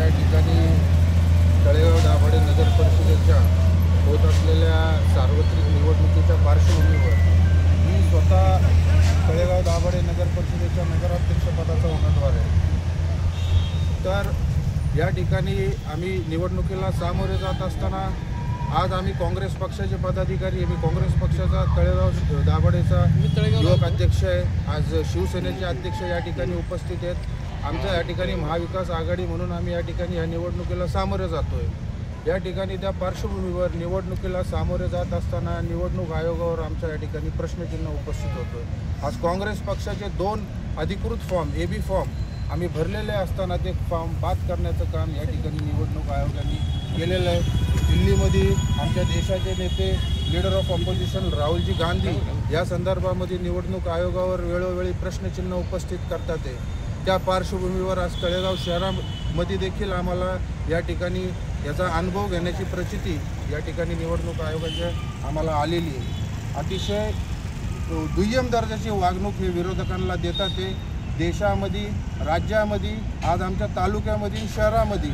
या ठिकाणी तळेगाव दाभाडे नगर परिषदेच्या होत असलेल्या सार्वत्रिक निवडणुकीच्या पार्श्वभूमीवर मी स्वतः तळेगाव दाभाडे नगर परिषदेच्या नगराध्यक्षपदाचा उमेदवार आहे। तर या ठिकाणी आम्ही निवडणुकीला सामोरे जात असताना आज आम्ही काँग्रेस पक्षाचे पदाधिकारी, मी काँग्रेस पक्षाचा तळेगाव दाभाडेचा युवक अध्यक्ष आहे। आज शिवसेनेचे अध्यक्ष या ठिकाणी उपस्थित आहेत। आमच्या या ठिकाणी महाविकास आघाडी म्हणून आम्ही या ठिकाणी या निवडणुकीला सामोरे जातोय। या ठिकाणी त्या पार्श्वभूमीवर निवडणुकीला सामोरे जात असताना निवडणूक आयोगावर आमच्या या ठिकाणी प्रश्नचिन्ह उपस्थित होतोय। आज काँग्रेस पक्षाचे 2 अधिकृत फॉर्म AB फॉर्म आम्ही भरलेले असताना ते फॉर्म बाद करण्याचं काम या ठिकाणी निवडणूक आयोगाने केलेलं आहे। दिल्लीमध्ये आमच्या देशाचे नेते leader of opposition Rahulji Gandhi या संदर्भामध्ये निवडणूक आयोगावर वेळोवेळी प्रश्नचिन्ह उपस्थित करतात। त्या पार्श्वभूमीवर आज तळेगाव शहरामध्ये देखील आम्हाला या ठिकाणी याचा अनुभव घेण्याची प्रचिती या ठिकाणी निवडणूक आयोगाच्या आम्हाला आलेली आहे। अतिशय दुय्यम दर्जाची वागणूक हे विरोधकांना देतात। ते देशामध्ये, राज्यामध्ये, आज आमच्या तालुक्यामध्ये, शहरामध्ये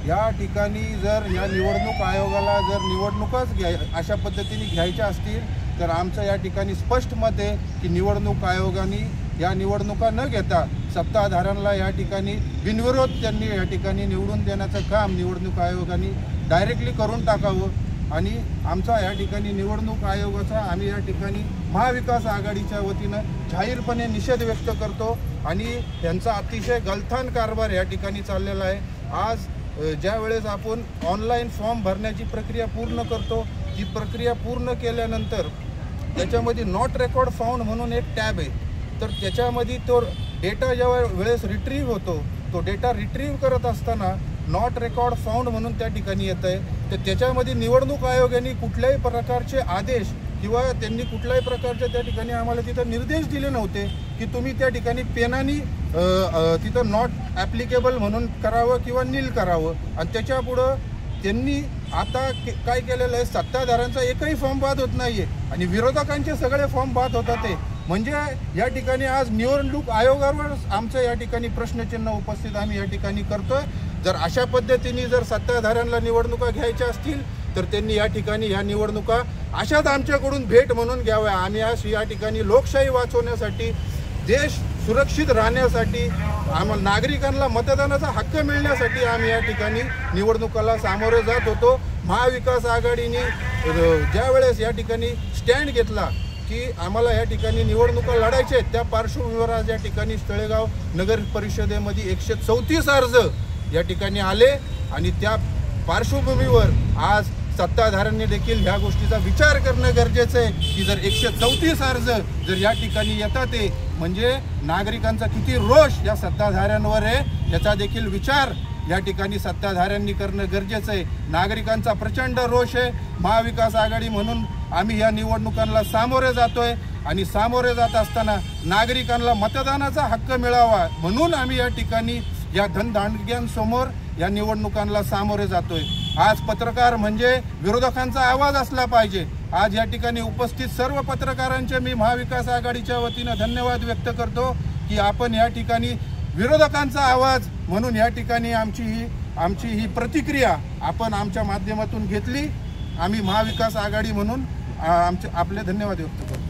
या ठिकाणी जर या निवडणूक आयोगाला जर निवडणुकाच अशा पद्धतीने घ्यायच्या असतील तर आमचं या ठिकाणी स्पष्ट मत आहे की निवडणूक आयोगाने या निवडणुका न घेता सत्ताधाऱ्यांना या ठिकाणी बिनविरोध त्यांनी या ठिकाणी निवडून देण्याचं काम निवडणूक आयोगाने डायरेक्टली करून टाकावं। आणि आमचा या ठिकाणी निवडणूक आयोगाचा आम्ही या ठिकाणी महाविकास आघाडीच्या वतीनं जाहीरपणे निषेध व्यक्त करतो आणि त्यांचा अतिशय गलथान कारभार या ठिकाणी चाललेला आहे। आज ज्या वेळेस आपण ऑनलाईन फॉर्म भरण्याची प्रक्रिया पूर्ण करतो, ती प्रक्रिया पूर्ण केल्यानंतर त्याच्यामध्ये नॉट रेकॉर्ड फाउंड म्हणून एक टॅब आहे। तर त्याच्यामध्ये तो डेटा ज्या वेळेस रिट्रीव्ह होतो, तो डेटा रिट्रीव्ह करत असताना नॉट रेकॉर्ड फाउंड म्हणून त्या ठिकाणी येत आहे। तर त्याच्यामध्ये निवडणूक आयोगाने कुठल्याही प्रकारचे आदेश किंवा त्यांनी कुठल्याही प्रकारचे त्या ठिकाणी आम्हाला तिथं निर्देश दिले नव्हते की तुम्ही त्या ठिकाणी पेनानी तिथं नॉट ॲप्लिकेबल म्हणून करावं किंवा नील करावं। आणि त्याच्यापुढं त्यांनी आता काय केलेलं आहे, सत्ताधाऱ्यांचा एकही फॉर्म बाद होत नाही आहे आणि विरोधकांचे सगळे फॉर्म बाद होतात। ते म्हणजे या ठिकाणी आज निवडणूक आयोगावर आमचं या ठिकाणी प्रश्नचिन्ह उपस्थित आम्ही या ठिकाणी करतोय। जर अशा पद्धतीने जर सत्ताधाऱ्यांना निवडणुका घ्यायच्या असतील तर त्यांनी या ठिकाणी ह्या निवडणुका अशाच आमच्याकडून भेट म्हणून घ्याव्या। आम्ही आज या ठिकाणी लोकशाही वाचवण्यासाठी, देश सुरक्षित राहण्यासाठी, आम्हाला नागरिकांना मतदानाचा हक्क मिळण्यासाठी आम्ही या ठिकाणी निवडणुकाला सामोरे जात होतो। महाविकास आघाडीने ज्या वेळेस या ठिकाणी स्टँड घेतला की आम्हाला या ठिकाणी निवडणुका लढायच्या आहेत, त्या पार्श्वभूमीवर आज या ठिकाणी तळेगाव नगर परिषदेमध्ये 134 अर्ज या ठिकाणी आले आणि त्या पार्श्वभूमीवर आज सत्ताधाऱ्यांनी देखील ह्या गोष्टीचा विचार करणं गरजेचं आहे की जर 134 अर्ज जर या ठिकाणी येतात ते म्हणजे नागरिकांचा किती रोष या सत्ताधाऱ्यांवर आहे याचा देखील विचार या ठिकाणी सत्ताधाऱ्यांनी करणं गरजेचं आहे। नागरिकांचा प्रचंड रोष आहे। महाविकास आघाडी म्हणून आम्ही या निवडणुकांना सामोरे जातोय आणि सामोरे जात असताना नागरिकांना मतदानाचा हक्क मिळावा म्हणून आम्ही या ठिकाणी या धनदांडग्यांसमोर या निवडणुकांना सामोरे जातोय। आज पत्रकार म्हणजे विरोधकांचा आवाज असला पाहिजे। आज या ठिकाणी उपस्थित सर्व पत्रकारांचे मी महाविकास आघाडीच्या वतीनं धन्यवाद व्यक्त करतो की आपण या ठिकाणी विरोधकांचा आवाज म्हणून या ठिकाणी आमची ही प्रतिक्रिया आपण आमच्या माध्यमातून घेतली। आम्ही महाविकास आघाडी म्हणून आपले धन्यवाद व्यक्त करतो।